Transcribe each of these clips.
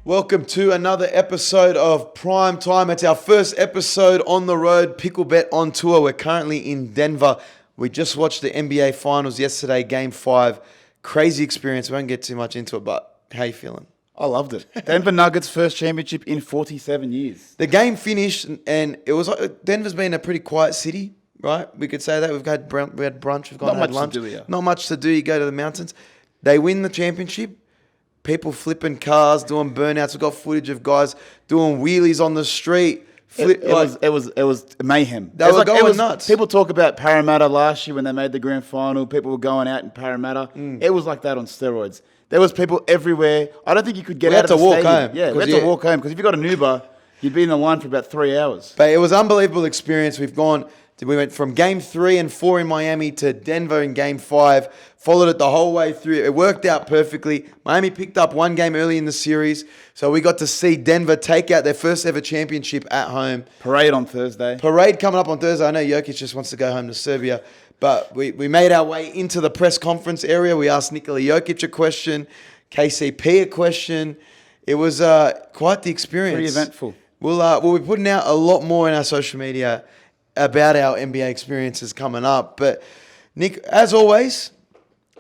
Welcome to another episode of Prime Time. It's our first episode on the road, Picklebet on tour. We're currently in Denver. We just watched the NBA Finals yesterday, Game 5. Crazy experience. We won't get too much into it, but how you feeling? I loved it. Denver Nuggets' first championship in 47 years. The game finished, and it was like Denver's been a pretty quiet city, right? We could say that. We had brunch, we've gone and had lunch. Not much to do here. Not much to do. You go to the mountains. They win the championship. People flipping cars, doing burnouts. We've got footage of guys doing wheelies on the street. It was mayhem. They were going nuts. People talk about Parramatta last year when they made the grand final. People were going out in Parramatta. It was like that on steroids. There was people everywhere. I don't think you could get out of the stadium. Home. Yeah, we had to walk home because if you got an Uber, you'd be in the line for about 3 hours. But it was an unbelievable experience. We went from Game 3 and 4 in Miami to Denver in Game 5. Followed it the whole way through. It worked out perfectly. Miami picked up one game early in the series, so we got to see Denver take out their first ever championship at home. Parade on Thursday. Parade coming up on Thursday. I know Jokic just wants to go home to Serbia, but we made our way into the press conference area. We asked Nikola Jokic a question, KCP a question. It was quite the experience. Pretty eventful. We'll be putting out a lot more in our social media about our NBA experiences coming up. But Nick, as always,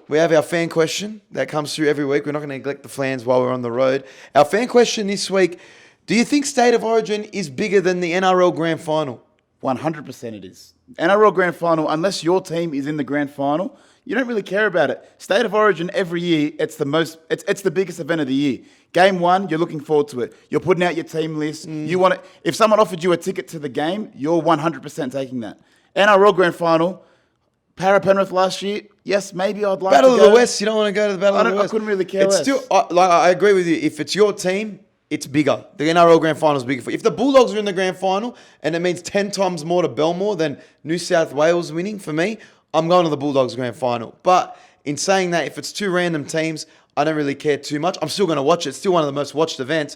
we have our fan question that comes through every week. We're not going to neglect the fans while we're on the road. Our fan question this week, do you think State of Origin is bigger than the NRL Grand Final? 100% it is. NRL Grand Final, unless your team is in the Grand Final, you don't really care about it. State of Origin every year, it's the biggest event of the year. Game 1, you're looking forward to it. You're putting out your team list. You want it. If someone offered you a ticket to the game, you're 100% taking that. NRL Grand Final, Penrith last year, yes, maybe I'd like Battle to go. of the West, you don't want to go to the Battle of the West. I couldn't really care less. Still, I agree with you. If it's your team, it's bigger. The NRL Grand Final is bigger. If the Bulldogs are in the Grand Final and it means 10 times more to Belmore than New South Wales winning, for me, I'm going to the Bulldogs Grand Final. But in saying that, if it's two random teams, I don't really care too much. I'm still going to watch it. It's still one of the most watched events.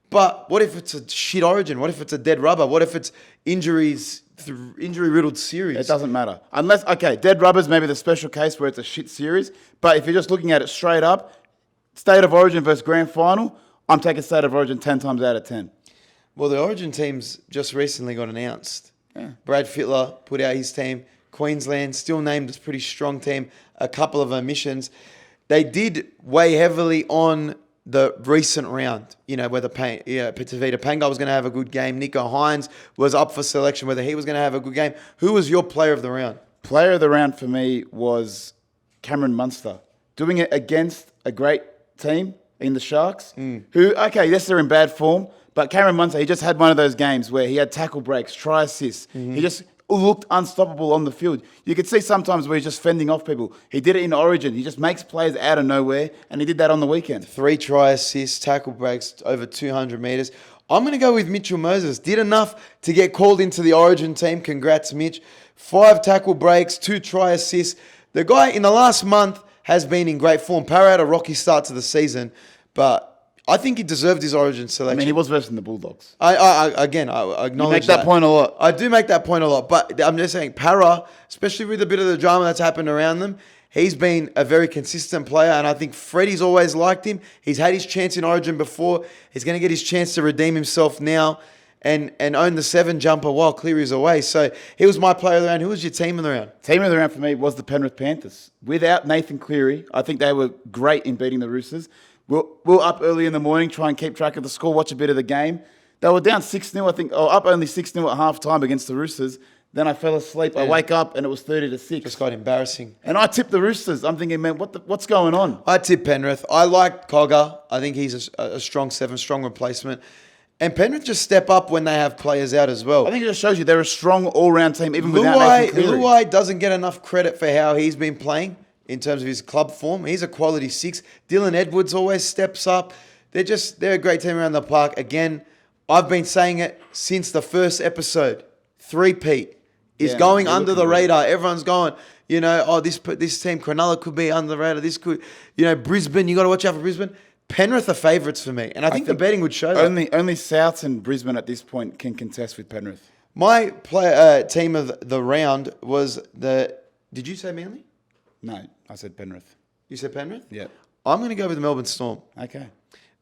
But what if it's a shit Origin? What if it's a dead rubber? What if it's injury-riddled series? It doesn't matter. Unless, dead rubbers, maybe the special case where it's a shit series. But if you're just looking at it straight up, State of Origin versus Grand Final, I'm taking State of Origin 10 times out of 10. Well, the Origin teams just recently got announced. Yeah. Brad Fittler put out his team. Queensland still named as a pretty strong team. A couple of omissions. They did weigh heavily on the recent round, whether Tavita Pangai was going to have a good game. Nico Hines was up for selection, whether he was going to have a good game. Who was your player of the round? Player of the round for me was Cameron Munster. Doing it against a great team in the Sharks, who, yes, they're in bad form, but Cameron Munster, he just had one of those games where he had tackle breaks, try assists. He just looked unstoppable on the field. You could see sometimes where he's just fending off people. He did it in Origin. He just makes plays out of nowhere, and he did that on the weekend. 3 try assists, tackle breaks, over 200 metres. I'm going to go with Mitchell Moses. Did enough to get called into the Origin team. Congrats, Mitch. 5 tackle breaks, 2 try assists. The guy in the last month has been in great form. Parra had a rocky start to the season, but I think he deserved his Origin selection. I mean, he was versing the Bulldogs. I acknowledge you make that point a lot. I do make that point a lot, but I'm just saying, Parra, especially with a bit of the drama that's happened around them, he's been a very consistent player, and I think Freddie's always liked him. He's had his chance in Origin before. He's going to get his chance to redeem himself now and own the 7 jumper while Cleary's away. So he was my player of the round. Who was your team of the round? Team of the round for me was the Penrith Panthers. Without Nathan Cleary, I think they were great in beating the Roosters. We'll up early in the morning, try and keep track of the score, watch a bit of the game. They were down 6-0, I think, up only 6-0 at half-time against the Roosters. Then I fell asleep. Yeah. I wake up and it was 30-6. Just got embarrassing. And I tipped the Roosters. I'm thinking, man, what's going on? I tipped Penrith. I like Cogger. I think he's a strong 7, strong replacement. And Penrith just step up when they have players out as well. I think it just shows you they're a strong all-round team, even without Nathan Cleary. Luai doesn't get enough credit for how he's been playing in terms of his club form. He's a quality 6. Dylan Edwards always steps up. They're a great team around the park. Again, I've been saying it since the first episode. 3-peat is going under the radar. Everyone's going, this team, Cronulla could be under the radar. This could, Brisbane, you got to watch out for Brisbane. Penrith are favourites for me, and I think the betting would show that. Only Souths and Brisbane at this point can contest with Penrith. My team of the round was the... Did you say Manly? No, I said Penrith. You said Penrith? Yeah. I'm going to go with the Melbourne Storm. Okay.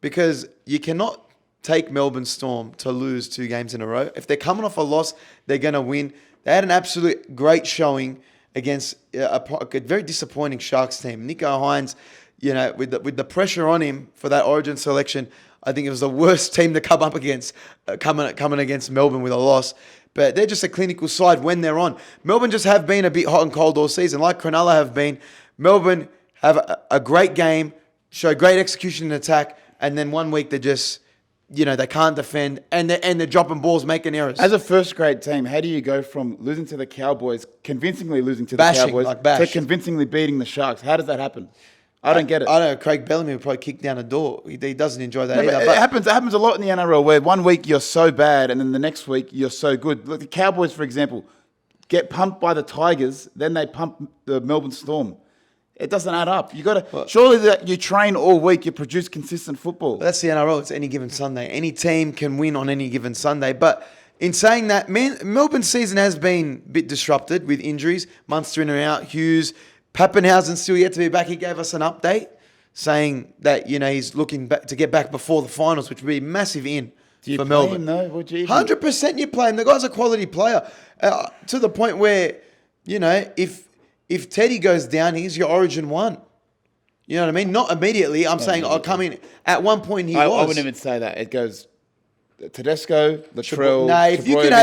because you cannot take Melbourne Storm to lose 2 games in a row. If they're coming off a loss, they're going to win. They had an absolute great showing against a very disappointing Sharks team. Nico Hines, with the pressure on him for that Origin selection, I think it was the worst team to come up against, coming against Melbourne with a loss. But they're just a clinical side when they're on. Melbourne just have been a bit hot and cold all season, like Cronulla have been. Melbourne have a great game, show great execution in attack, and then one week they're just, they can't defend, and they're dropping balls, making errors. As a first-grade team, how do you go from losing to the Cowboys, convincingly losing to the Cowboys, to convincingly beating the Sharks? How does that happen? I don't get it. I don't know. Craig Bellamy would probably kick down a door. He doesn't enjoy that either. But it happens a lot in the NRL where one week you're so bad and then the next week you're so good. Look, the Cowboys, for example, get pumped by the Tigers, then they pump the Melbourne Storm. It doesn't add up. Surely that you train all week, you produce consistent football. That's the NRL. It's any given Sunday. Any team can win on any given Sunday. But in saying that, Melbourne's season has been a bit disrupted with injuries. Munster in and out, Hughes. Pappenhausen's still yet to be back. He gave us an update saying that, he's looking back to get back before the finals, which would be a massive for Melbourne. Do you play him, though? 100% you play him. The guy's a quality player. To the point where, if Teddy goes down, he's your Origin 1. You know what I mean? Not immediately. I'm saying I'll come in. At one point he was. I wouldn't even say that. It goes Tedesco, Latrell. No, if you could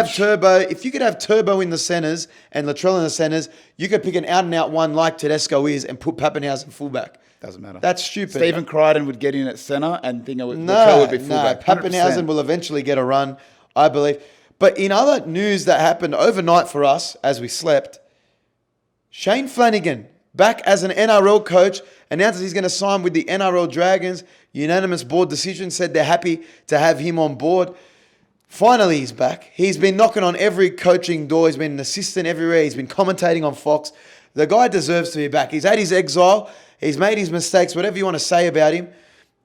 have Turbo in the centres and Latrell in the centres, you could pick an out-and-out one like Tedesco is and put Pappenhausen fullback. Doesn't matter. That's stupid. Stephen Crichton would get in at centre and Latrell would be fullback. No, Pappenhausen will eventually get a run, I believe. But in other news that happened overnight for us as we slept, Shane Flanagan, back as an NRL coach, announces he's going to sign with the NRL Dragons. Unanimous board decision, said they're happy to have him on board. Finally, he's back. He's been knocking on every coaching door. He's been an assistant everywhere. He's been commentating on Fox. The guy deserves to be back. He's had his exile. He's made his mistakes. Whatever you want to say about him,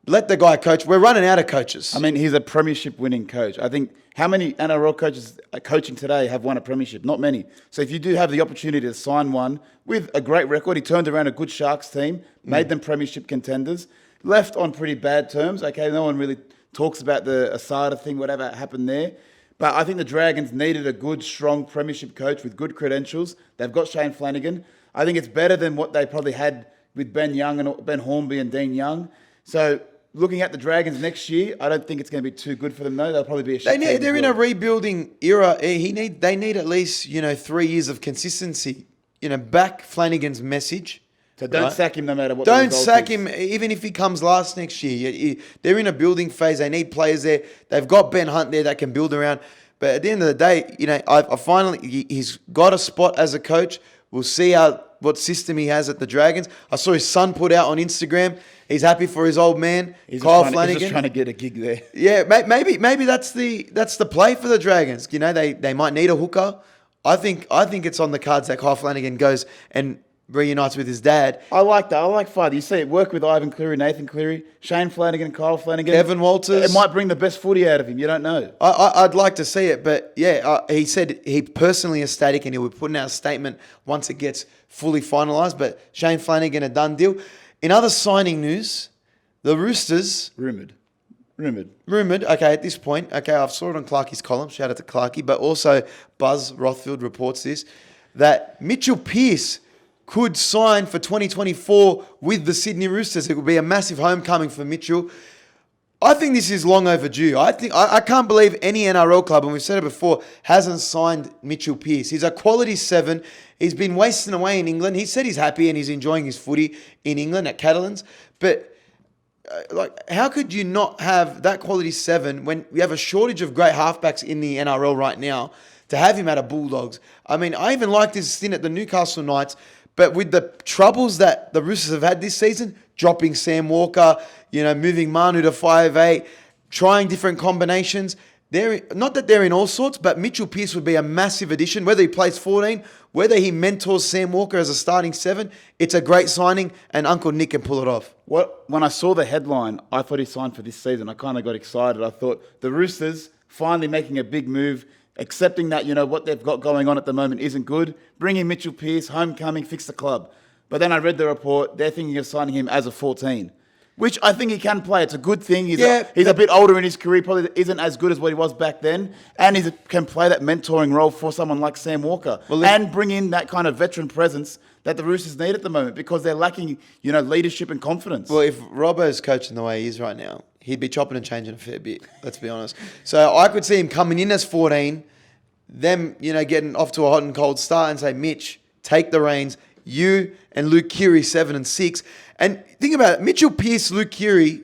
let the guy coach. We're running out of coaches. I mean, he's a premiership winning coach. I think how many NRL coaches coaching today have won a premiership? Not many. So if you do have the opportunity to sign one with a great record, he turned around a good Sharks team, made them premiership contenders, left on pretty bad terms. Okay, no one really talks about the Asada thing, whatever happened there. But I think the Dragons needed a good, strong premiership coach with good credentials. They've got Shane Flanagan. I think it's better than what they probably had with Ben Hornby and Dean Young. So looking at the Dragons next year, I don't think it's going to be too good for them. No, they'll probably be a shit team. They're in a rebuilding era. They need at least 3 years of consistency. Back Flanagan's message. So don't sack him no matter what. Don't sack him even if he comes last next year. They're in a building phase. They need players there. They've got Ben Hunt there that can build around. But at the end of the day, he's got a spot as a coach. We'll see what system he has at the Dragons. I saw his son put out on Instagram. He's happy for his old man, Kyle Flanagan. He's just trying to get a gig there. Yeah, maybe that's the play for the Dragons. They might need a hooker. I think it's on the cards that Kyle Flanagan goes and reunites with his dad. I like that. I like father. You see it work with Ivan Cleary, Nathan Cleary, Shane Flanagan, Kyle Flanagan. Evan Walters. It might bring the best footy out of him. You don't know. I'd like to see it. But yeah, he said he personally ecstatic and he'll be putting out a statement once it gets fully finalised. But Shane Flanagan, a done deal. In other signing news, the Roosters... Rumoured. Okay, at this point. Okay, I've saw it on Clarkie's column. Shout out to Clarkie. But also Buzz Rothfield reports this, that Mitchell Pearce could sign for 2024 with the Sydney Roosters. It would be a massive homecoming for Mitchell. I think this is long overdue. I can't believe any NRL club, and we've said it before, hasn't signed Mitchell Pearce. He's a quality 7. He's been wasting away in England. He said he's happy and he's enjoying his footy in England at Catalans. But how could you not have that quality 7 when we have a shortage of great halfbacks in the NRL right now to have him at a Bulldogs? I mean, I even liked his stint at the Newcastle Knights, but with the troubles that the Roosters have had this season, dropping Sam Walker, moving Manu to 5'8", trying different combinations, not that they're in all sorts, but Mitchell Pearce would be a massive addition. Whether he plays 14, whether he mentors Sam Walker as a starting 7, it's a great signing, and Uncle Nick can pull it off. When I saw the headline, I thought he signed for this season. I kind of got excited. I thought the Roosters finally making a big move, accepting that, what they've got going on at the moment isn't good, bringing Mitchell Pearce, homecoming, fix the club. But then I read the report, they're thinking of signing him as a 14. which I think he can play. It's a good thing. He's Yeah, a bit older in his career, probably isn't as good as what he was back then, and he can play that mentoring role for someone like Sam Walker, and bring in that kind of veteran presence that the Roosters need at the moment because they're lacking, leadership and confidence. Well, if Robbo's coaching the way he is right now, he'd be chopping and changing a fair bit, let's be honest. So I could see him coming in as 14, them, getting off to a hot and cold start and say, Mitch, take the reins. You and Luke Keary, 7 and 6. And think about it, Mitchell Pearce, Luke Keary,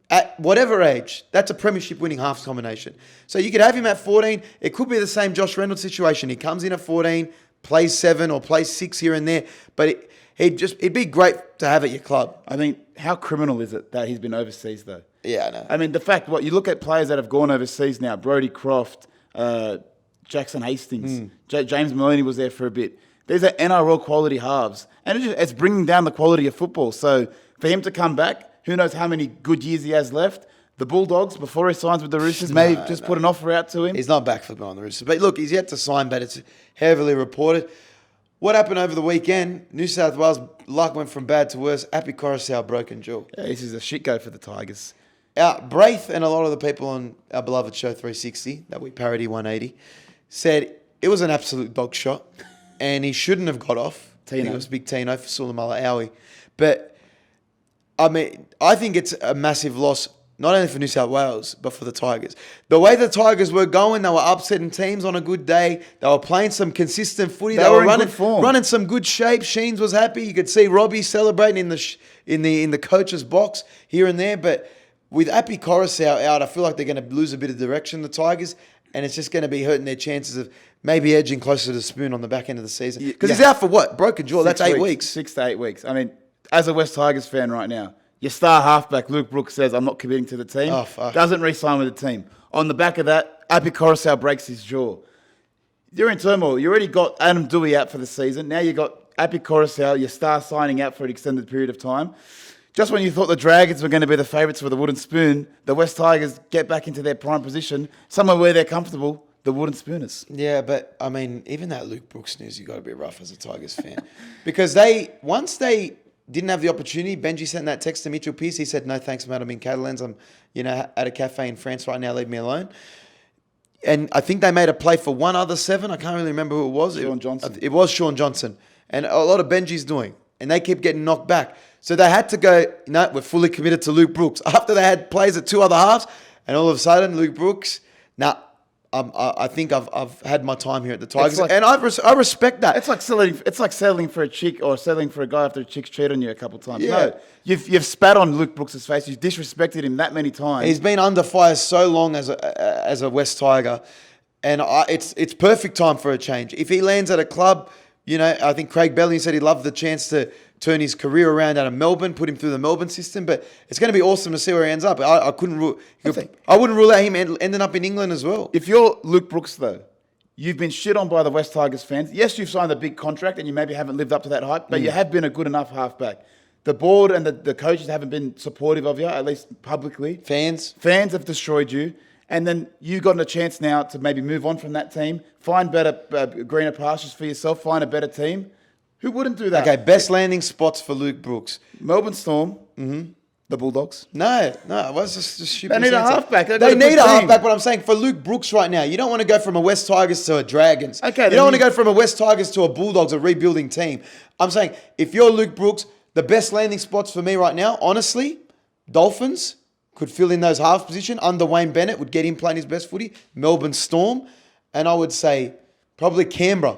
at whatever age, that's a premiership winning halves combination. So you could have him at 14. It could be the same Josh Reynolds situation. He comes in at 14, plays 7 or plays 6 here and there. But it'd be great to have at your club. I mean, how criminal is it that he's been overseas, though? Yeah, I know. I mean, the fact, you look at players that have gone overseas now, Brodie Croft, Jackson Hastings, James Maloney was there for a bit. These are NRL quality halves. And it's bringing down the quality of football. So for him to come back, who knows how many good years he has left. The Bulldogs, before he signs with the Roosters, put an offer out to him. He's not back for going on the Roosters. But look, he's yet to sign, but it's heavily reported. What happened over the weekend? New South Wales luck went from bad to worse. Happy Kairouz broken jaw. Yeah, this is a shit go for the Tigers. Braith and a lot of the people on our beloved show 360, that we parody 180, said it was an absolute dog shot and he shouldn't have got off. Tino. I think it was big Tino for Sulamala Aui. But, I think it's a massive loss, not only for New South Wales, but for the Tigers. The way the Tigers were going, they were upsetting teams on a good day. They were playing some consistent footy. They were in good form. Running some good shape. Sheens was happy. You could see Robbie celebrating in the coach's box here and there. But with Api Kairouz out, I feel like they're going to lose a bit of direction, the Tigers, and it's just going to be hurting their chances of maybe edging closer to the spoon on the back end of the season. Because he's out for what? Broken jaw. That's 8 weeks. 6 to 8 weeks. I mean, as a West Tigers fan right now, your star halfback, Luke Brooks, says, I'm not committing to the team. Oh, fuck. Doesn't re-sign with the team. On the back of that, Api Kairouz breaks his jaw. You're in turmoil. You already got Adam Dewey out for the season. Now you got Api Kairouz, your star, signing out for an extended period of time. Just when you thought the Dragons were going to be the favourites for the wooden spoon, the West Tigers get back into their prime position, somewhere where they're comfortable, the wooden spooners. Yeah, but, even that Luke Brooks news, you've got to be rough as a Tigers fan. Because once they didn't have the opportunity, Benji sent that text to Mitchell Pearce. He said, no thanks, mate, I'm in Catalans. I'm, at a cafe in France right now, leave me alone. And I think they made a play for one other 7. I can't really remember who it was. Sean Johnson. It was Sean Johnson. And a lot of Benji's doing. And they keep getting knocked back. So they had to go, no, we're fully committed to Luke Brooks. After they had plays at 2 other halves, and all of a sudden, Luke Brooks, I think I've had my time here at the Tigers, and I respect that. It's like settling for a chick or settling for a guy after a chick's cheated on you a couple of times. Yeah. No, you've spat on Luke Brooks' face. You've disrespected him that many times. He's been under fire so long as a West Tiger, and it's perfect time for a change. If he lands at a club, I think Craig Belling said he'd love the chance to turn his career around out of Melbourne, put him through the Melbourne system. But it's going to be awesome to see where he ends up. I wouldn't rule out him ending up in England as well. If you're Luke Brooks, though, you've been shit on by the West Tigers fans. Yes, you've signed a big contract and you maybe haven't lived up to that hype, but you have been a good enough halfback. The board and the coaches haven't been supportive of you, at least publicly. Fans have destroyed you. And then you've gotten a chance now to maybe move on from that team, find better, greener pastures for yourself, find a better team. Who wouldn't do that? Okay, best landing spots for Luke Brooks. Melbourne Storm, the Bulldogs. No, it was just stupid. They need a halfback. They need a halfback, but I'm saying for Luke Brooks right now, you don't want to go from a West Tigers to a Dragons. Okay, you don't want to go from a West Tigers to a Bulldogs, a rebuilding team. I'm saying if you're Luke Brooks, the best landing spots for me right now, honestly, Dolphins could fill in those half position under Wayne Bennett, would get him playing his best footy. Melbourne Storm, and I would say probably Canberra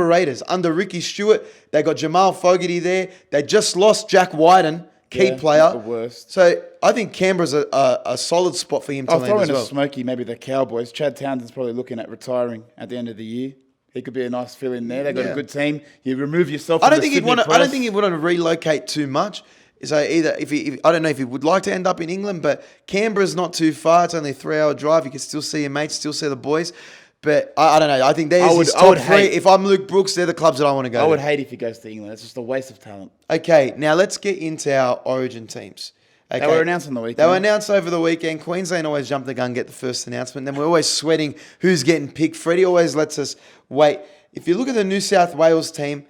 Raiders under Ricky Stewart. They got Jamal Fogarty there. They just lost Jack Wyden, key player. The worst. So I think Canberra's a solid spot for him to land as well. I'll throw in a smoky, maybe the Cowboys. Chad Townsend's probably looking at retiring at the end of the year. He could be a nice fill in there. They've got a good team. You remove yourself from the Sydney press. I don't think he'd want to relocate too much. So either I don't know if he would like to end up in England, but Canberra's not too far. It's only a 3-hour drive. You can still see your mates, still see the boys. But I don't know. I think there's his top 3. If I'm Luke Brooks, they're the clubs that I want to go to. I would hate if he goes to England. It's just a waste of talent. Okay, now let's get into our Origin teams. Okay. They were announced on the weekend. They were announced over the weekend. Queensland always jump the gun, get the first announcement. Then we're always sweating who's getting picked. Freddie always lets us wait. If you look at the New South Wales team,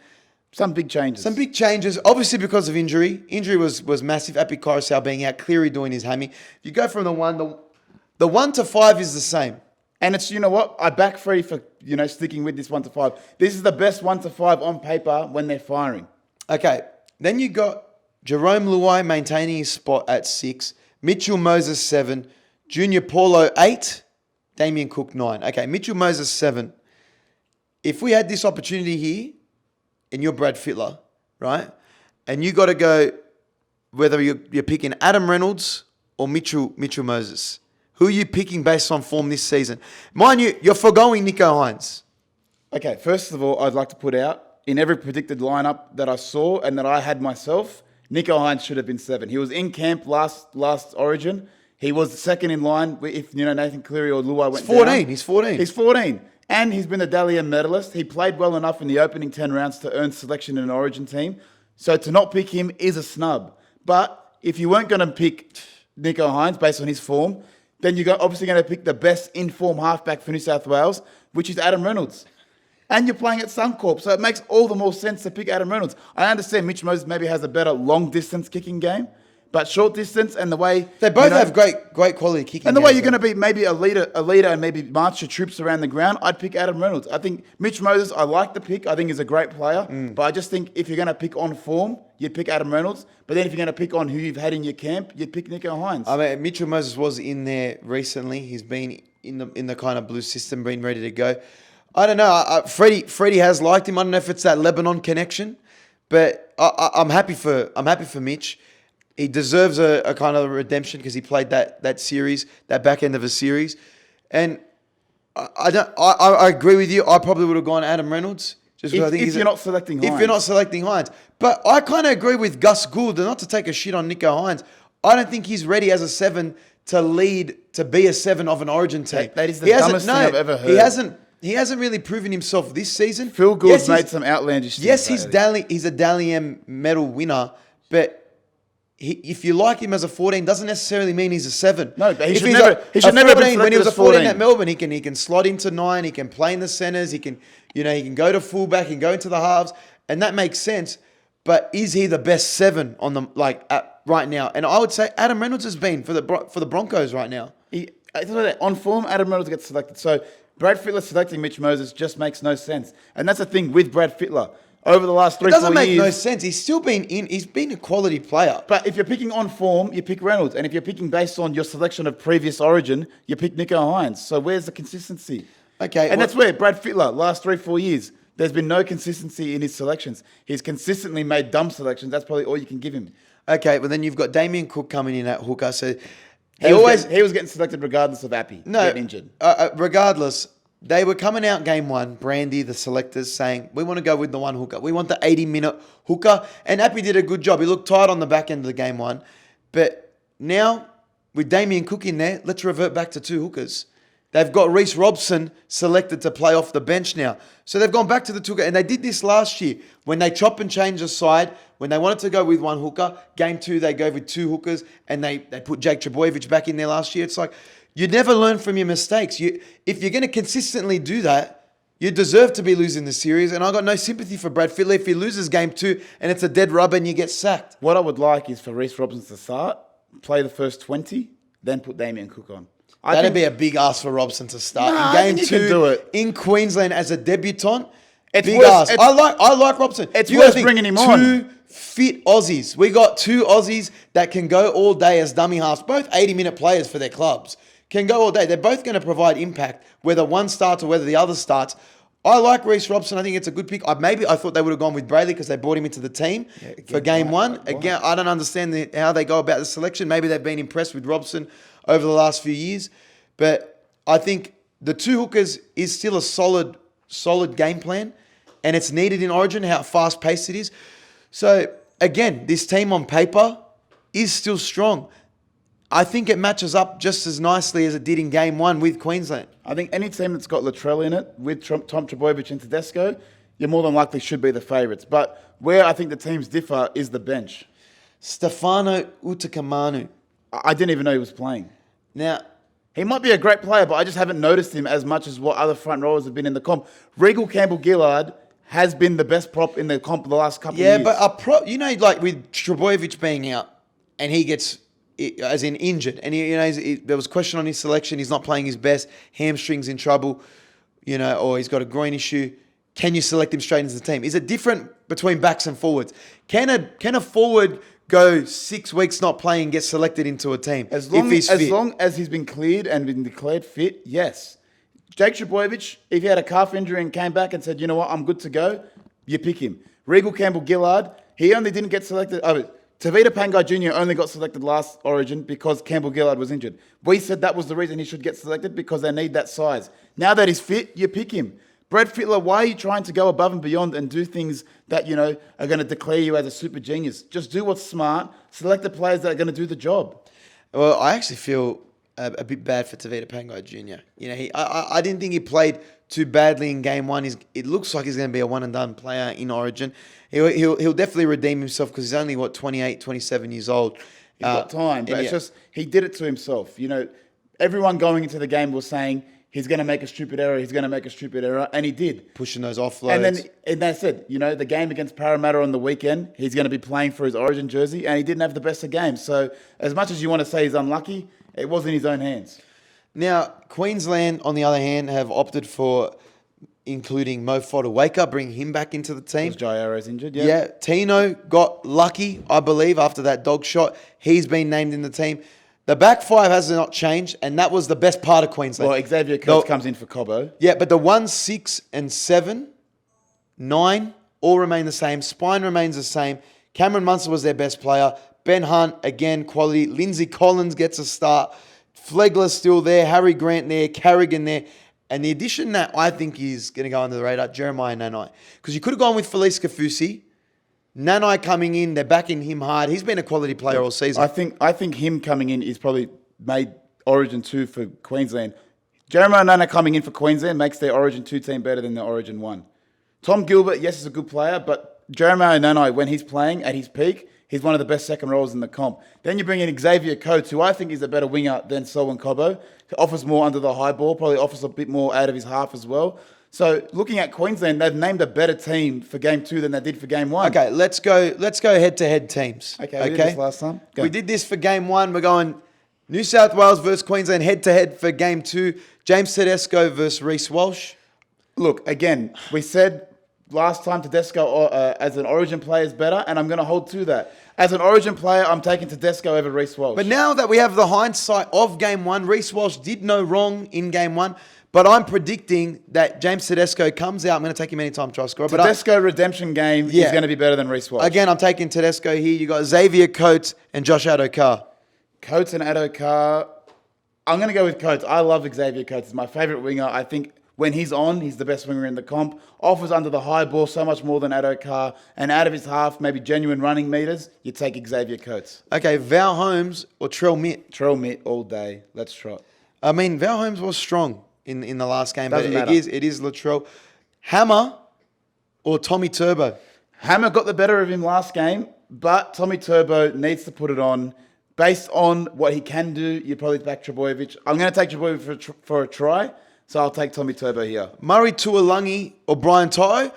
Some big changes. Some big changes, obviously because of injury. Injury was massive. Api Kairouz being out, Cleary doing his hammy. You go from the 1 to 5 is the same. And it's, you know what? I back Freddie for, sticking with this 1 to 5. This is the best 1 to 5 on paper when they're firing. Okay, then you got Jerome Luai maintaining his spot at 6, Mitchell Moses 7, Junior Paulo 8, Damien Cook 9. Okay, Mitchell Moses 7. If we had this opportunity here, and you're Brad Fittler, right? And you got to go whether you're picking Adam Reynolds or Mitchell Moses. Who are you picking based on form this season? Mind you, you're foregoing Nico Hines. Okay, first of all, I'd like to put out, in every predicted lineup that I saw and that I had myself, Nico Hines should have been 7. He was in camp last Origin. He was second in line if Nathan Cleary or Luai went 14. down. He's 14. He's 14. And he's been a Dally M medalist. He played well enough in the opening 10 rounds to earn selection in an Origin team. So to not pick him is a snub. But if you weren't going to pick Nico Hines based on his form, then you're obviously going to pick the best in-form halfback for New South Wales, which is Adam Reynolds. And you're playing at Suncorp, so it makes all the more sense to pick Adam Reynolds. I understand Mitch Moses maybe has a better long-distance kicking game, but short distance and the way... They both have great quality kicking. And the way you're going to be maybe a leader and maybe march your troops around the ground, I'd pick Adam Reynolds. I think Mitch Moses, I like the pick. I think he's a great player. But I just think if you're going to pick on form, you'd pick Adam Reynolds. But then if you're going to pick on who you've had in your camp, you'd pick Nico Hines. I mean, Mitchell Moses was in there recently. He's been in the kind of blue system, been ready to go. I don't know. Freddie has liked him. I don't know if it's that Lebanon connection, but I'm happy for Mitch. He deserves a kind of redemption because he played that series, that back end of a series, and I agree with you. I probably would have gone Adam Reynolds just because I think if you're not selecting Hines. If you're not selecting Hines, but I kind of agree with Gus Gould, and not to take a shit on Nico Hines. I don't think he's ready as a 7 to be a 7 of an Origin team. That is the dumbest thing I've ever heard. He hasn't really proven himself this season. Phil Gould's made some outlandish things. Yes, he's a Dally M medal winner, but if you like him as a 14, doesn't necessarily mean he's a 7. No, but he should never have been selected when he was a as 14 14 at Melbourne, he can slot into 9, he can play in the centres, he can go to fullback, he can go into the halves, and that makes sense. But is he the best 7 on the right now? And I would say Adam Reynolds has been for the Broncos right now. On form, Adam Reynolds gets selected. So Brad Fittler selecting Mitch Moses just makes no sense. And that's the thing with Brad Fittler. Over the last 3-4 years... It doesn't make no sense. He's been a quality player. But if you're picking on form, you pick Reynolds. And if you're picking based on your selection of previous Origin, you pick Nico Hines. So where's the consistency? Okay. And that's where Brad Fittler, last 3-4 years, there's been no consistency in his selections. He's consistently made dumb selections. That's probably all you can give him. Okay, well then you've got Damien Cook coming in at hooker. So he was getting selected regardless of Appy getting injured. Regardless... They were coming out game 1, Brandy, the selectors, saying, we want to go with the one hooker. We want the 80-minute hooker. And Appy did a good job. He looked tight on the back end of the game 1. But now, with Damien Cook in there, let's revert back to 2 hookers. They've got Reece Robson selected to play off the bench now. So they've gone back to the 2 hooker. And they did this last year when they chop and change the side. When they wanted to go with 1 hooker, game 2, they go with 2 hookers. And they put Jake Trbojevic back in there last year. It's like... You never learn from your mistakes. If you're going to consistently do that, you deserve to be losing the series. And I got no sympathy for Brad Fittler if he loses game 2 and it's a dead rubber and you get sacked. What I would like is for Reece Robson to start, play the first 20, then put Damien Cook on. That'd be a big ask for Robson to start in game 2 can do it. in Queensland as a debutant. It's big worth, ask. I like Robson. It's worth bringing him on. 2 fit Aussies. We got 2 Aussies that can go all day as dummy halves, both 80-minute players for their clubs. Can go all day. They're both going to provide impact, whether one starts or whether the other starts. I like Reece Robson. I think it's a good pick. I thought they would have gone with Brayley because they brought him into the team for game 1. Again, I don't understand how they go about the selection. Maybe they've been impressed with Robson over the last few years. But I think the 2 hookers is still a solid game plan, and it's needed in Origin, how fast-paced it is. So, again, this team on paper is still strong. I think it matches up just as nicely as it did in game 1 with Queensland. I think any team that's got Latrell in it, with Tom Trbojevic and Tedesco, you more than likely should be the favourites. But where I think the teams differ is the bench. Stefano Utakamanu. I didn't even know he was playing. Now, he might be a great player, but I just haven't noticed him as much as what other front rowers have been in the comp. Regal Campbell-Gillard has been the best prop in the comp the last couple of Yeah, years. but a prop, like with Trbojevic being out and he gets, as in injured, and there was question on his selection. He's not playing his best. Hamstring's in trouble, or he's got a groin issue. Can you select him straight into the team? Is it different between backs and forwards? Can a forward go 6 weeks not playing and get selected into a team As long if as he's been cleared and been declared fit, yes. Jake Trbojevic, if he had a calf injury and came back and said, you know what, I'm good to go, you pick him. Regal Campbell-Gillard, he only didn't get selected. Tavita Pangai Jr. only got selected last Origin because Campbell-Gillard was injured. We said that was the reason he should get selected because they need that size. Now that he's fit, you pick him. Brad Fittler, why are you trying to go above and beyond and do things that, are going to declare you as a super genius? Just do what's smart. Select the players that are going to do the job. Well, I actually feel a bit bad for Tavita Pangai Jr. I didn't think he played too badly in game one. It looks like he's going to be a one and done player in Origin. He'll definitely redeem himself because he's only 28, 27 years old. He's got time, but it's just he did it to himself. Everyone going into the game was saying he's going to make a stupid error. He's going to make a stupid error, and he did. Pushing those offloads. And they said, the game against Parramatta on the weekend, he's going to be playing for his Origin jersey, and he didn't have the best of games. So as much as you want to say he's unlucky, it was in his own hands. Now, Queensland, on the other hand, have opted for including Mo Fotuaika, bringing him back into the team. Because Jai Arrow's injured, yeah. Yeah, Tino got lucky, I believe, after that dog shot. He's been named in the team. The back five has not changed, and that was the best part of Queensland. Well, Xavier Coates comes in for Cobbo. Yeah, but the 1, 6, and 7, 9 all remain the same. Spine remains the same. Cameron Munster was their best player. Ben Hunt, again, quality. Lindsay Collins gets a start. Flegler's still there. Harry Grant there. Carrigan there. And the addition that I think is going to go under the radar, Jeremiah Nanai. Because you could have gone with Felice Kafusi. Nanai coming in, they're backing him hard. He's been a quality player all season. I think him coming in is probably made Origin 2 for Queensland. Jeremiah Nanai coming in for Queensland makes their Origin 2 team better than their Origin 1. Tom Gilbert, yes, is a good player, but Jeremiah Nanai, when he's playing at his peak, he's one of the best second rows in the comp. Then you bring in Xavier Coates, who I think is a better winger than Selwyn Cobbo. Offers more under the high ball, probably offers a bit more out of his half as well. So looking at Queensland, they've named a better team for game 2 than they did for game 1. Okay, let's go head-to-head teams. Okay, we did this last time. Go. We did this for game 1. We're going New South Wales versus Queensland head-to-head for game 2. James Tedesco versus Reece Walsh. Look, again, we said last time Tedesco as an Origin player is better, and I'm going to hold to that. As an Origin player, I'm taking Tedesco over Reece Walsh. But now that we have the hindsight of game 1, Reece Walsh did no wrong in game 1. But I'm predicting that James Tedesco comes out. I'm going to take him anytime try scorer. Tedesco redemption game is going to be better than Reece Walsh. Again, I'm taking Tedesco here. You got Xavier Coates and Josh Addo-Carr. Coates and Addo-Carr. I'm going to go with Coates. I love Xavier Coates. He's my favourite winger. I think when he's on, he's the best winger in the comp. Offers under the high ball so much more than Addo-Carr. And out of his half, maybe genuine running meters, you take Xavier Coates. Okay, Val Holmes or Trell Mitt? Trell Mitt all day. Let's trot. I mean, Val Holmes was strong in the last game, Doesn't but matter. it is Latrell. Hammer or Tommy Turbo? Hammer got the better of him last game, but Tommy Turbo needs to put it on. Based on what he can do, you probably back Trbojevic. I'm going to take Trbojevic for a try, so I'll take Tommy Turbo here. Murray Tuolungi or Brian To'o?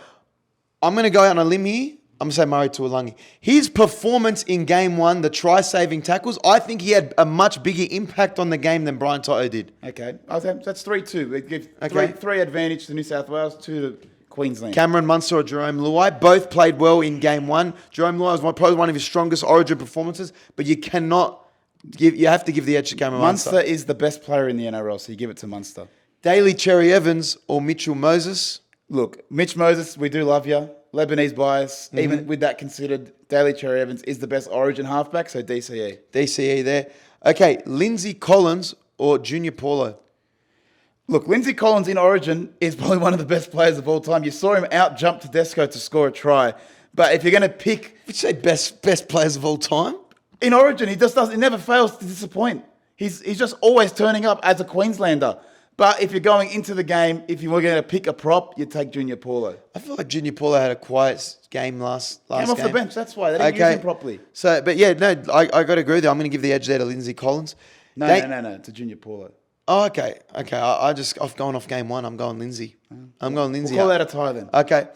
I'm going to go out on a limb here. I'm going to say Murray Tuolungi. His performance in game 1, the try-saving tackles, I think he had a much bigger impact on the game than Brian To'o did. Okay. That's 3-2. We give Okay. three advantage to New South Wales, 2 to Queensland. Cameron Munster or Jerome Luai both played well in game 1. Jerome Luai was probably one of his strongest Origin performances, but you have to give the edge to Cameron Munster. Munster is the best player in the NRL, so you give it to Munster. Daly Cherry Evans or Mitchell Moses? Look, Mitch Moses, we do love you. Lebanese bias. Even with that considered, Daly Cherry Evans is the best Origin halfback, so DCE. DCE there. Okay, Lindsay Collins or Junior Paulo? Look, Lindsay Collins in Origin is probably one of the best players of all time. You saw him out-jump Tedesco to score a try. But if you're going to pick... Would you say best players of all time? In Origin, he never fails to disappoint. He's just always turning up as a Queenslander. But if you're going into the game, if you were going to pick a prop, you take Junior Paulo. I feel like Junior Paulo had a quiet game last game. Came off the bench, that's why. They didn't use him properly. So, but yeah, no, I got to agree with you. I'm going to give the edge there to Lindsay Collins. No, to Junior Paulo. Oh, okay. I've gone off game 1. I'm going Lindsay. I'm going Lindsay. We'll call that a tie then. Okay.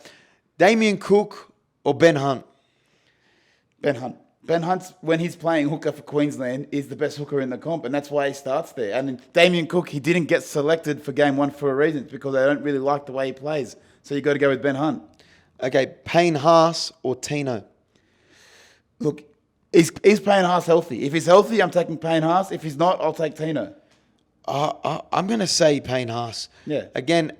Damien Cook or Ben Hunt? Ben Hunt. Ben Hunt, when he's playing hooker for Queensland, is the best hooker in the comp, and that's why he starts there. And Damien Cook, he didn't get selected for game one for a reason. It's because they don't really like the way he plays. So you got to go with Ben Hunt. Okay, Payne Haas or Tino? Look, is Payne Haas healthy? If he's healthy, I'm taking Payne Haas. If he's not, I'll take Tino. I'm going to say Payne Haas. Yeah. Again,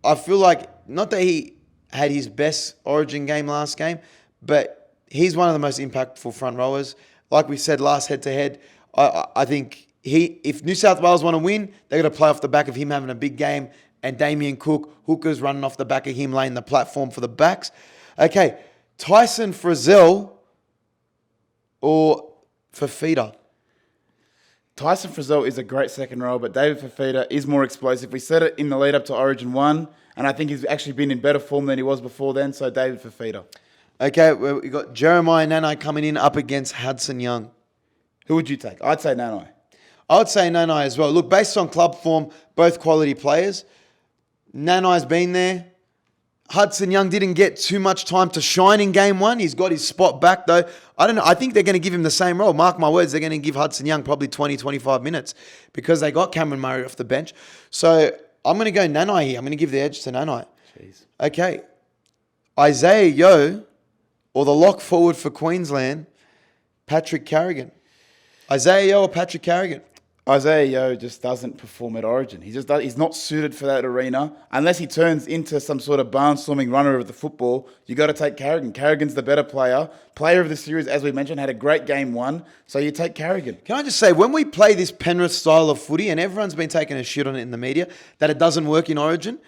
I feel like, not that he had his best Origin game last game, but he's one of the most impactful front rowers. Like we said last head-to-head, I think if New South Wales want to win, they're going to play off the back of him having a big game and Damien Cook, hookers running off the back of him, laying the platform for the backs. Okay, Tyson Frizzell or Fafita? Tyson Frizzell is a great second rower, but David Fafita is more explosive. We said it in the lead-up to Origin 1, and I think he's actually been in better form than he was before then, so David Fafita. Okay, well, we got Jeremiah Nanai coming in up against Hudson Young. Who would you take? I'd say Nanai. I would say Nanai as well. Look, based on club form, both quality players. Nanai's been there. Hudson Young didn't get too much time to shine in game one. He's got his spot back, though. I don't know. I think they're going to give him the same role. Mark my words, they're going to give Hudson Young probably 20, 25 minutes because they got Cameron Murray off the bench. So I'm going to go Nanai here. I'm going to give the edge to Nanai. Jeez. Okay. Isaiah Yeo or the lock forward for Queensland, Patrick Carrigan. Isaiah Yeo or Patrick Carrigan? Isaiah Yeo just doesn't perform at Origin. He's not suited for that arena. Unless he turns into some sort of barnstorming runner of the football, you got to take Carrigan. Carrigan's the better player. Player of the series, as we mentioned, had a great game one. So you take Carrigan. Can I just say, when we play this Penrith style of footy, and everyone's been taking a shit on it in the media, that it doesn't work in Origin,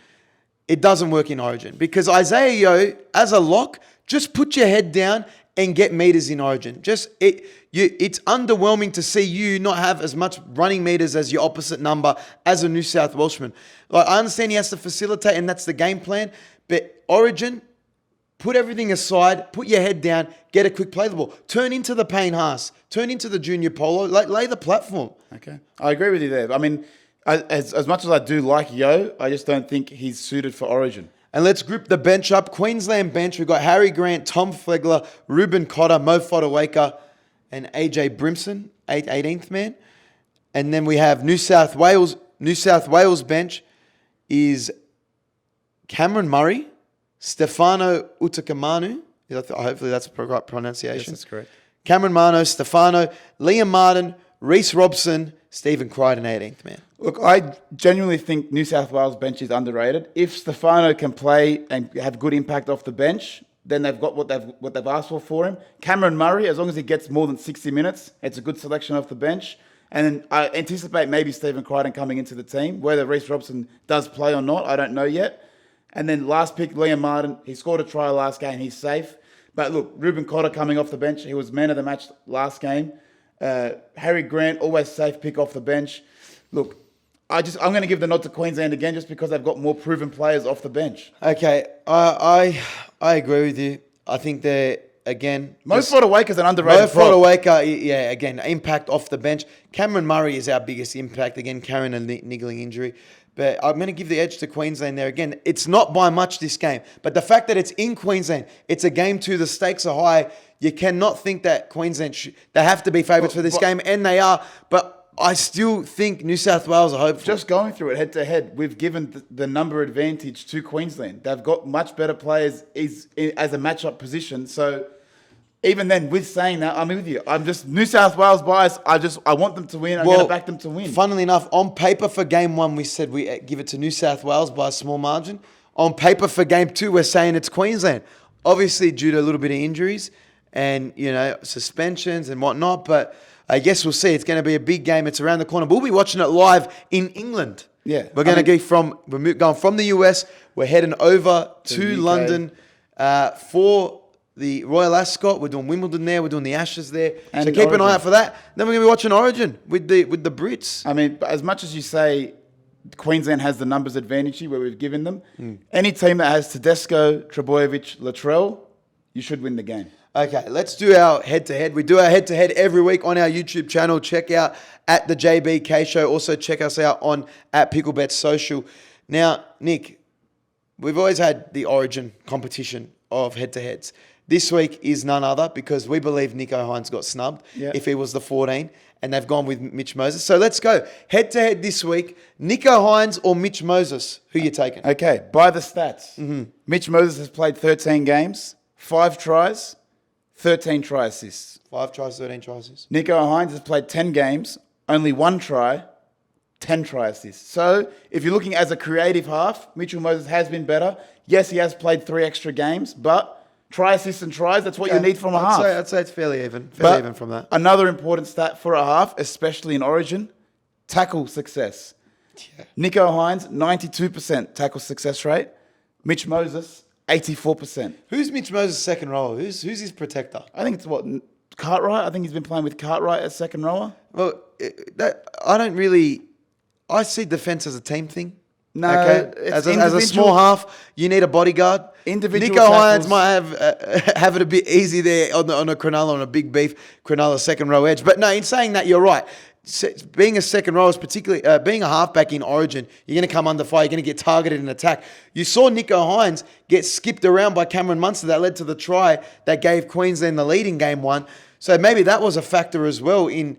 it doesn't work in Origin. Because Isaiah Yeo, as a lock, just put your head down and get meters in Origin. It's underwhelming to see you not have as much running meters as your opposite number as a New South Welshman. Like, I understand he has to facilitate, and that's the game plan. But Origin, put everything aside, put your head down, get a quick play the ball. Turn into the Payne Haas. Turn into the Junior Polo. Lay the platform. Okay. I agree with you there. I mean, as much as I do like Yo, I just don't think he's suited for Origin. And let's group the bench up. Queensland bench, we've got Harry Grant, Tom Flegler, Ruben Cotter, Mo Fodawaker, and AJ Brimson, 18th man. And then we have New South Wales bench is Cameron Murray, Stefano Utakamanu. Hopefully that's the right pronunciation. Yes, that's correct. Cameron Marno, Stefano, Liam Martin, Reece Robson, Stephen Crichton, 18th man. Look, I genuinely think New South Wales bench is underrated. If Stefano can play and have good impact off the bench, then they've got what they've asked for him. Cameron Murray, as long as he gets more than 60 minutes, it's a good selection off the bench. And then I anticipate maybe Stephen Crichton coming into the team. Whether Reece Robson does play or not, I don't know yet. And then last pick, Liam Martin. He scored a try last game. He's safe. But look, Ruben Cotter coming off the bench. He was man of the match last game. Harry Grant, always safe pick off the bench. Look, I'm going to give the nod to Queensland again just because they've got more proven players off the bench. Okay, I agree with you. I think they're, again... Mo Fodawaker's an underrated prop. Fodawaker, yeah, again, impact off the bench. Cameron Murray is our biggest impact. Again, carrying a niggling injury. But I'm going to give the edge to Queensland there. Again, it's not by much this game. But the fact that it's in Queensland, it's a game two, the stakes are high. You cannot think that Queensland... they have to be favourites for this game, and they are. But I still think New South Wales are hopeful. Just going through it head to head, we've given the number advantage to Queensland. They've got much better players as a matchup position. So even then, with saying that, I'm with you. I'm just New South Wales bias. I want them to win. I'm going to back them to win. Funnily enough, on paper for game one, we said we give it to New South Wales by a small margin. On paper for game two, we're saying it's Queensland. Obviously, due to a little bit of injuries and suspensions and whatnot, but I guess we'll see. It's going to be a big game. It's around the corner. We'll be watching it live in England. Yeah. We're going we're going from the US. We're heading over to London for the Royal Ascot. We're doing Wimbledon there. We're doing the Ashes there. And so keep Origin. an eye out for that. Then we're going to be watching Origin with the Brits. I mean, as much as you say Queensland has the numbers advantage where we've given them, any team that has Tedesco, Trebojevic, Latrell, you should win the game. Okay, let's do our head-to-head. We do our head-to-head every week on our YouTube channel. Check out at the JBK Show. Also, check us out on at Picklebet Social. Now, Nick, we've always had the Origin competition of head-to-heads. This week is none other because we believe Nico Hines got snubbed if he was the 14, and they've gone with Mitch Moses. So let's go. Head-to-head this week, Nico Hines or Mitch Moses? Who you taking? Okay, by the stats, Mitch Moses has played 13 games, 5 tries, 13 try assists. 5 tries, 13 tries. Nico Hines has played 10 games, only 1 try, 10 try assists. So if you're looking as a creative half, Mitchell Moses has been better. Yes, he has played 3 extra games, but try assists and tries, that's what you need from a half. I'd say it's fairly even. Fairly even from that. Another important stat for a half, especially in Origin, tackle success. Yeah. Nico Hines, 92% tackle success rate. Mitch Moses, 84%. Who's Mitch Moses' second rower? Who's his protector? I think it's Cartwright? I think he's been playing with Cartwright as second rower. Well, I see defense as a team thing. No, as a small half, you need a bodyguard. Individual Nico Hines tackles. might have it a bit easy there on a Cronulla, on a big beef Cronulla second row edge. But no, in saying that, you're right. Being a second row is particularly being a halfback in Origin. You're going to come under fire. You're going to get targeted in attack. You saw Nico Hines get skipped around by Cameron Munster. That led to the try that gave Queensland the lead in game 1. So maybe that was a factor as well in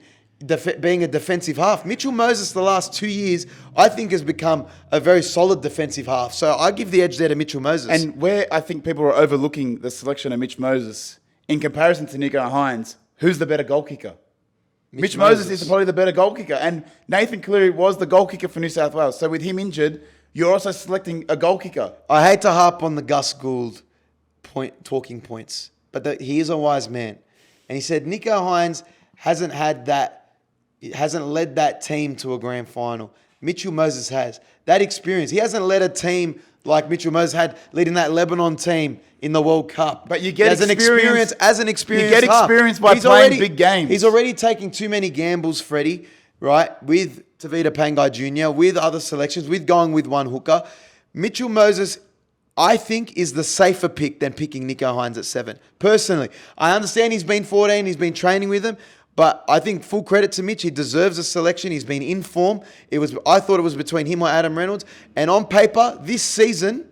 being a defensive half. Mitchell Moses the last 2 years, I think, has become a very solid defensive half. So I give the edge there to Mitchell Moses. And where I think people are overlooking the selection of Mitch Moses, in comparison to Nico Hines, who's the better goal kicker? Mitch Moses is probably the better goal kicker. And Nathan Cleary was the goal kicker for New South Wales. So with him injured, you're also selecting a goal kicker. I hate to harp on the Gus Gould talking points, but he is a wise man. And he said Nico Hines hasn't led that team to a grand final. Mitchell Moses has. That experience. He hasn't led a team like Mitchell Moses had leading that Lebanon team in the World Cup. But you get experience as an experience. You get experience by playing big games. He's already taking too many gambles, Freddie, right? With Tavita Pangai Jr., with other selections, with going with one hooker. Mitchell Moses, I think, is the safer pick than picking Nico Hines at 7. Personally, I understand he's been 14, he's been training with him, but I think full credit to Mitch. He deserves a selection. He's been in form. I thought it was between him or Adam Reynolds. And on paper, this season,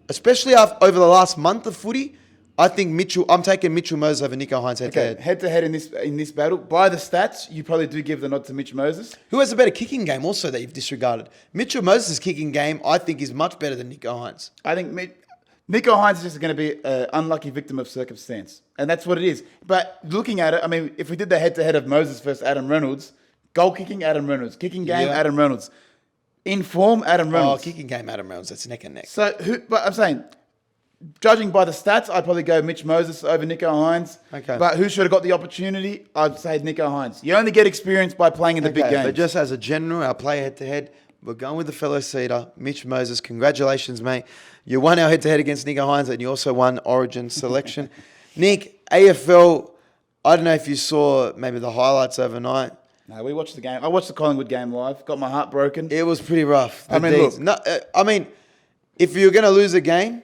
especially over the last month of footy, I think I'm taking Mitchell Moses over Nico Hines head-to-head. Head-to-head in this battle. By the stats, you probably do give the nod to Mitch Moses. Who has a better kicking game also that you've disregarded? Mitchell Moses' kicking game, I think, is much better than Nico Hines. I think Nico Hines is just going to be an unlucky victim of circumstance. And that's what it is. But looking at it, I mean, if we did the head-to-head of Moses versus Adam Reynolds, goal kicking, Adam Reynolds. Kicking game, Adam Reynolds. In form, Adam Reynolds. Oh, kicking game, Adam Reynolds. That's neck and neck. But I'm saying, judging by the stats, I'd probably go Mitch Moses over Nico Hines. Okay. But who should have got the opportunity? I'd say Nico Hines. You only get experience by playing in the big games. But just as a general, our play head-to-head, we're going with the fellow seeder, Mitch Moses. Congratulations, mate. You won our head-to-head against Nico Hines, and you also won Origin selection. Nick, AFL, I don't know if you saw maybe the highlights overnight. No, we watched the game. I watched the Collingwood game live. Got my heart broken. It was pretty rough. Look. If you were going to lose a game,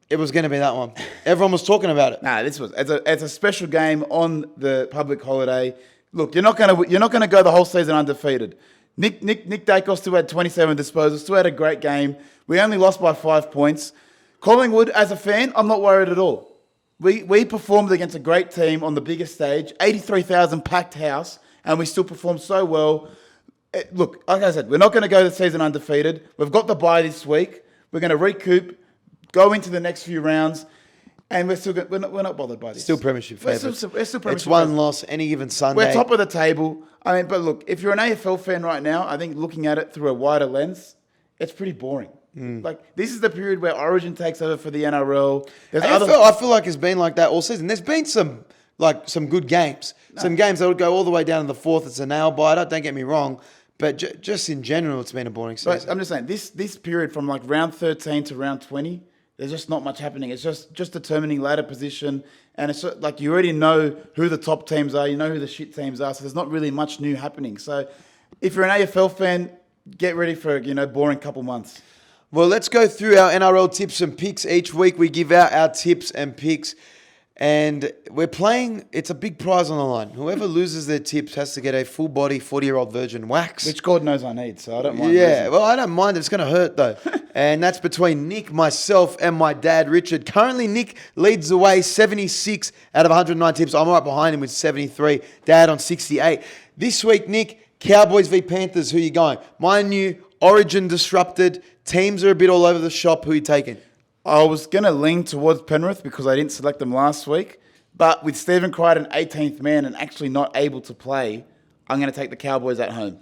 it was going to be that one. Everyone was talking about it. Nah, this was as a special game on the public holiday. Look, you're not going to go the whole season undefeated. Nick Dacos still had 27 disposals, still had a great game. We only lost by 5 points. Collingwood, as a fan, I'm not worried at all. We performed against a great team on the biggest stage, 83,000 packed house, and we still performed so well. Look, like I said, we're not going to go the season undefeated. We've got the bye this week. We're going to recoup, go into the next few rounds, and we're not bothered by this. Still premiership favourites. We're still premiership It's one favourites. loss any given Sunday. We're top of the table. But look, if you're an AFL fan right now, I think looking at it through a wider lens, it's pretty boring. Like, this is the period where Origin takes over for the NRL. I feel like it's been like that all season. There's been some good games. No. Some games that would go all the way down to the fourth. It's a nail biter, don't get me wrong. But just in general, it's been a boring season. But I'm just saying, this period from like round 13 to round 20, there's just not much happening. It's just determining ladder position. And it's like you already know who the top teams are. You know who the shit teams are. So there's not really much new happening. So if you're an AFL fan, get ready for a boring couple months. Well, let's go through our NRL tips and picks. Each week we give out our tips and picks. And we're playing, it's a big prize on the line. Whoever loses their tips has to get a full body 40-year-old virgin wax. Which God knows I need, so I don't mind. Yeah, losing. well, I don't mind. It's going to hurt, though. And that's between Nick, myself, and my dad, Richard. Currently, Nick leads the way, 76 out of 109 tips. I'm right behind him with 73. Dad on 68. This week, Nick, Cowboys v Panthers. Who are you going? Mind you, Origin disrupted. Teams are a bit all over the shop. Who are you taking? I was going to lean towards Penrith because I didn't select them last week. But with Stephen Crichton, 18th man, and actually not able to play, I'm going to take the Cowboys at home.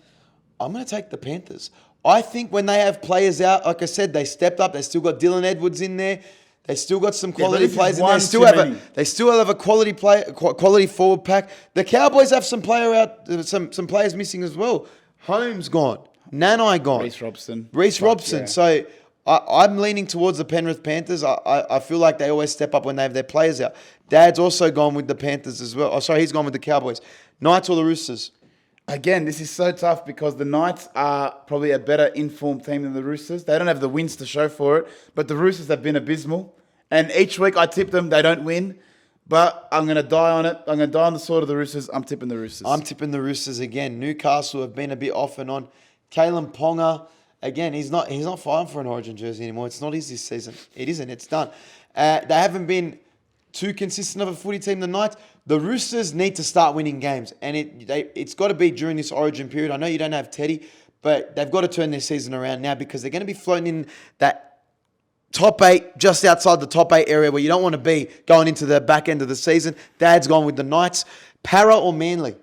I'm going to take the Panthers. I think when they have players out, like I said, they stepped up. They still got Dylan Edwards in there. They still got some quality players in there. They still have a quality forward pack. The Cowboys have some some players missing as well. Holmes gone. Nanai gone. Reece Robson. Yeah. So I'm leaning towards the Penrith Panthers. I feel like they always step up when they have their players out. Dad's also gone with the Panthers as well. Oh, sorry, he's gone with the Cowboys. Knights or the Roosters? Again, this is so tough because the Knights are probably a better informed team than the Roosters. They don't have the wins to show for it, but the Roosters have been abysmal. And each week I tip them, they don't win. But I'm going to die on it. I'm going to die on the sword of the Roosters. I'm tipping the Roosters. I'm tipping the Roosters again. Newcastle have been a bit off and on. Kalen Ponga, again, he's not fighting for an Origin jersey anymore. It's not his this season. It isn't. It's done. They haven't been too consistent of a footy team, the Knights. The Roosters need to start winning games, and it's got to be during this Origin period. I know you don't have Teddy, but they've got to turn their season around now because they're going to be floating in that top 8, just outside the top 8 area where you don't want to be going into the back end of the season. Dad's gone with the Knights. Para or Manly?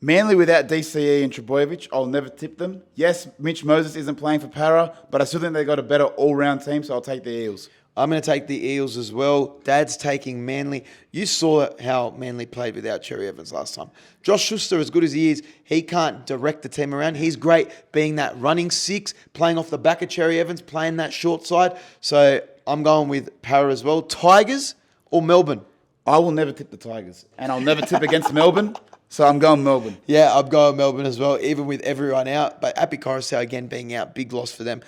Manly without DCE and Trebojevic, I'll never tip them. Yes, Mitch Moses isn't playing for Para, but I still think they've got a better all-round team, so I'll take the Eels. I'm going to take the Eels as well. Dad's taking Manly. You saw how Manly played without Cherry Evans last time. Josh Schuster, as good as he is, he can't direct the team around. He's great being that running 6, playing off the back of Cherry Evans, playing that short side. So I'm going with Para as well. Tigers or Melbourne? I will never tip the Tigers, and I'll never tip against Melbourne, so I'm going Melbourne. Yeah, I'm going Melbourne as well, even with everyone out. But Api Koroisau, again, being out, big loss for them.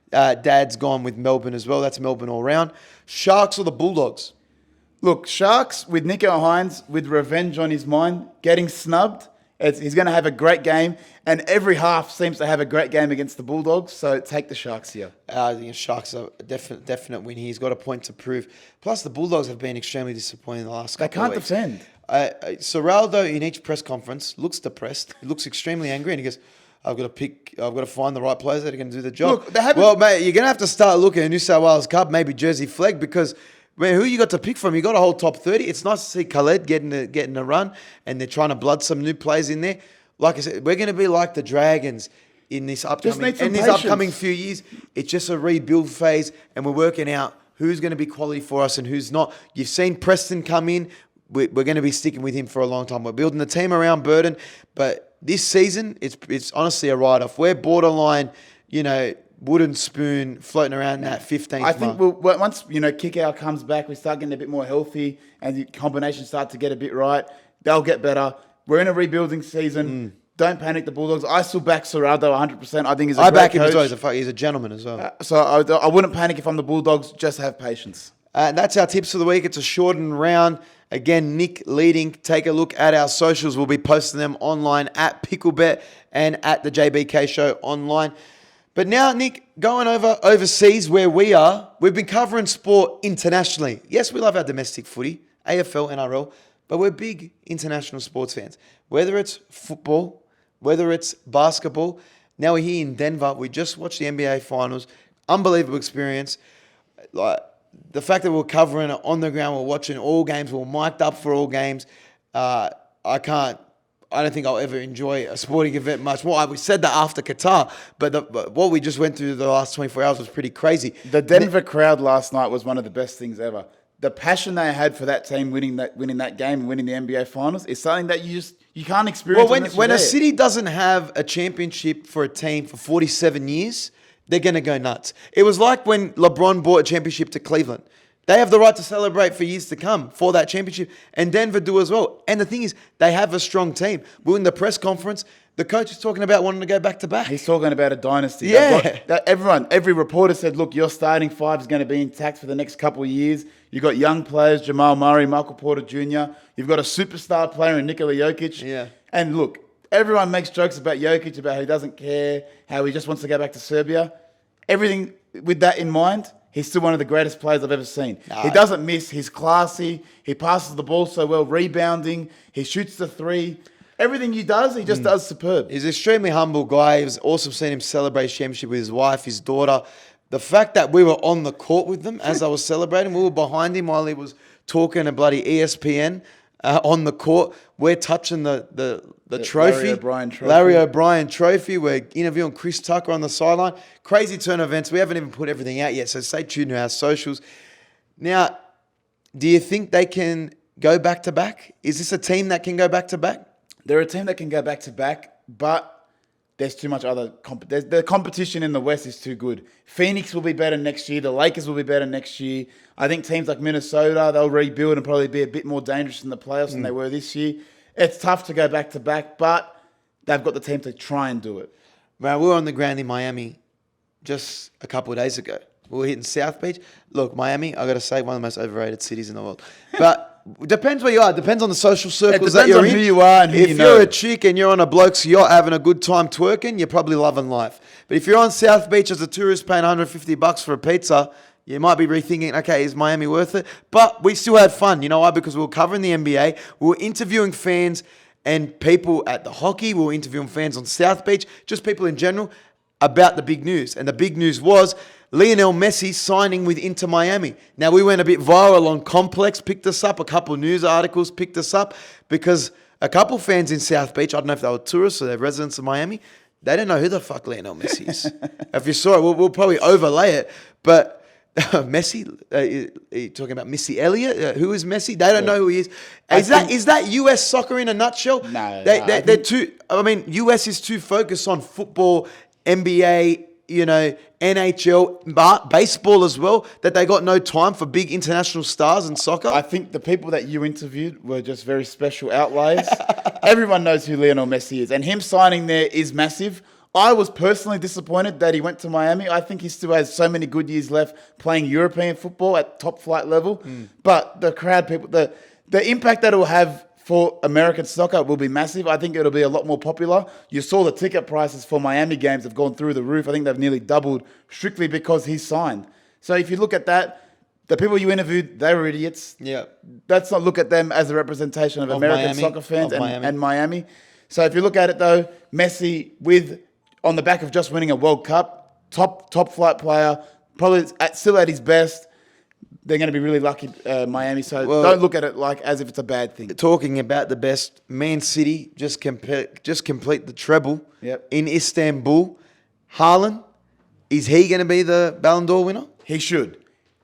Dad's gone with Melbourne as well. That's Melbourne all round. Sharks or the Bulldogs? Look, Sharks with Nico Hines with revenge on his mind, getting snubbed. He's going to have a great game, and every half seems to have a great game against the Bulldogs, so take the Sharks here. Sharks are a definite win. He's got a point to prove. Plus, the Bulldogs have been extremely disappointing the last couple of weeks. They can't defend. Serraldo, in each press conference, looks depressed. He looks extremely angry, and he goes, I've got to find the right players that are going to do the job. Look, well, mate, you're going to have to start looking at New South Wales Cup, maybe Jersey Flag, because who you got to pick from? You got a whole top 30. It's nice to see Khaled getting a run, and they're trying to blood some new players in there. Like I said, we're going to be like the Dragons in this upcoming few years. It's just a rebuild phase, and we're working out who's going to be quality for us and who's not. You've seen Preston come in. We're going to be sticking with him for a long time. We're building the team around Burden, but this season, it's honestly a write-off. We're borderline, wooden spoon floating around that 15th I think once, Kickout comes back, we start getting a bit more healthy and the combinations start to get a bit right. They'll get better. We're in a rebuilding season. Don't panic, the Bulldogs. I still back Serraldo 100%. I think he's a great back him coach. as well. He's a gentleman as well. So I wouldn't panic if I'm the Bulldogs. Just have patience. That's our tips for the week. It's a shortened round. Again, Nick leading. Take a look at our socials. We'll be posting them online at Picklebet and at the JBK Show online. But now, Nick, going overseas where we are, we've been covering sport internationally. Yes, we love our domestic footy, AFL, NRL, but we're big international sports fans. Whether it's football, whether it's basketball. Now we're here in Denver. We just watched the NBA Finals. Unbelievable experience. The fact that we're covering it on the ground, we're watching all games, we're mic'd up for all games. I don't think I'll ever enjoy a sporting event much more. We said that after Qatar, but what we just went through the last 24 hours was pretty crazy. The Denver crowd last night was one of the best things ever. The passion they had for that team winning that game and winning the NBA Finals is something that you can't experience. Well, when a city doesn't have a championship for a team for 47 years, they're going to go nuts. It was like when LeBron brought a championship to Cleveland. They have the right to celebrate for years to come for that championship, and Denver do as well. And the thing is, they have a strong team. We're in the press conference. The coach is talking about wanting to go back to back. He's talking about a dynasty. Yeah. Every reporter said, look, your starting five is going to be intact for the next couple of years. You've got young players, Jamal Murray, Michael Porter Jr. You've got a superstar player in Nikola Jokic. Yeah. And look, everyone makes jokes about Jokic, about how he doesn't care, how he just wants to go back to Serbia. Everything with that in mind, he's still one of the greatest players I've ever seen. He doesn't miss. He's classy. He passes the ball so well, rebounding. He shoots the three. Everything he does, he just does superb. He's an extremely humble guy. It was awesome seeing him celebrate his championship with his wife, his daughter. The fact that we were on the court with them as I was celebrating, we were behind him while he was talking to bloody ESPN on the court. We're touching the trophy. Larry O'Brien trophy. We're interviewing Chris Tucker on the sideline. Crazy turn of events. We haven't even put everything out yet, so stay tuned to our socials. Now, do you think they can go back to back? Is this a team that can go back to back? They're a team that can go back to back, but there's too much other the competition in the West is too good. Phoenix will be better next year. The Lakers will be better next year. I think teams like Minnesota, they'll rebuild and probably be a bit more dangerous in the playoffs than they were this year. It's tough to go back to back, but they've got the team to try and do it. Man, we were on the ground in Miami just a couple of days ago. We were hitting South Beach. Look, Miami, I got to say, one of the most overrated cities in the world. But depends where you are. Depends on the social circles that you're in. It depends on who you are and who you know. If you're a chick and you're on a bloke's yacht having a good time twerking, you're probably loving life. But if you're on South Beach as a tourist paying $150 for a pizza, you might be rethinking, okay, is Miami worth it? But we still had fun. You know why? Because we were covering the NBA. We were interviewing fans and people at the hockey. We were interviewing fans on South Beach, just people in general, about the big news. And the big news was Lionel Messi signing with Inter Miami. Now, we went a bit viral on Complex, picked us up. A couple of news articles picked us up because a couple fans in South Beach, I don't know if they were tourists or they're residents of Miami, they don't know who the fuck Lionel Messi is. If you saw it, we'll probably overlay it. But Messi, are you talking about Missy Elliott? Who is Messi? They don't know who he is. Is that US soccer in a nutshell? No. They're too, I mean, US is too focused on football, NBA, NHL, baseball as well, that they got no time for big international stars in soccer. I think the people that you interviewed were just very special outliers. Everyone knows who Lionel Messi is, and him signing there is massive. I was personally disappointed that he went to Miami. I think he still has so many good years left playing European football at top flight level. But the crowd people, the impact that it will have for American soccer will be massive. I think it'll be a lot more popular. You saw the ticket prices for Miami games have gone through the roof. I think they've nearly doubled strictly because he's signed. So if you look at that, the people you interviewed, they were idiots. Yeah. Let's not look at them as a representation of American Miami, soccer fans Miami. and Miami. So if you look at it though, Messi on the back of just winning a World Cup, top flight player, probably still at his best. They're going to be really lucky, Miami. So don't look at it like as if it's a bad thing. Talking about the best, Man City just complete the treble in Istanbul. Haaland, is he going to be the Ballon d'Or winner? He should.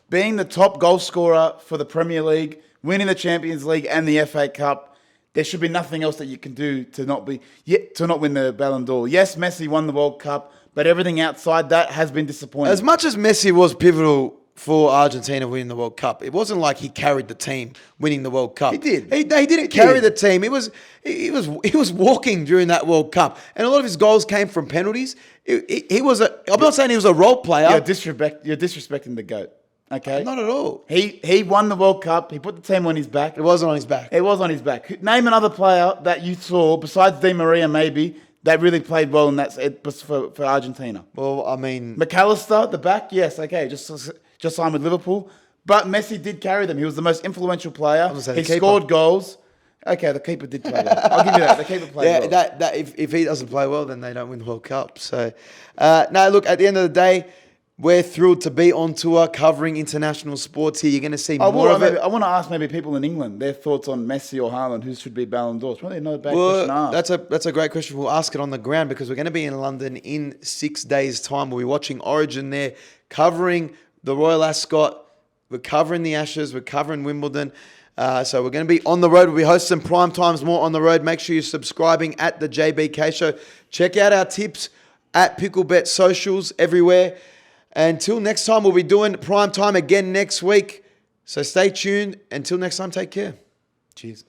Being the top goal scorer for the Premier League, winning the Champions League and the FA Cup, there should be nothing else that you can do to not win the Ballon d'Or. Yes, Messi won the World Cup, but everything outside that has been disappointing. As much as Messi was pivotal for Argentina winning the World Cup, it wasn't like he carried the team winning the World Cup. He did. He didn't carry the team. He was walking during that World Cup, and a lot of his goals came from penalties. I'm not saying he was a role player. You're disrespecting the GOAT. Okay, not at all. He won the World Cup. He put the team on his back. It wasn't on his back. It was on his back. Name another player that you saw besides Di Maria, maybe, that really played well in that for Argentina. Well, I mean, McAllister, the back, yes, okay, just signed with Liverpool. But Messi did carry them. He was the most influential player. He scored goals. Okay, the keeper did play well. I'll give you that. The keeper played well. If he doesn't play well, then they don't win the World Cup. So, no, look, at the end of the day, we're thrilled to be on tour covering international sports here. You're going to see more of it. I want to ask maybe people in England their thoughts on Messi or Haaland, who should be Ballon d'Or. It's probably not a bad question to ask. That's a great question. We'll ask it on the ground because we're going to be in London in 6 days' time. We'll be watching Origin there, covering the Royal Ascot. We're covering the Ashes. We're covering Wimbledon. So we're going to be on the road. We'll be hosting prime times more on the road. Make sure you're subscribing at the JBK Show. Check out our tips at Picklebet socials everywhere. Until next time, we'll be doing prime time again next week. So stay tuned. Until next time, take care. Cheers.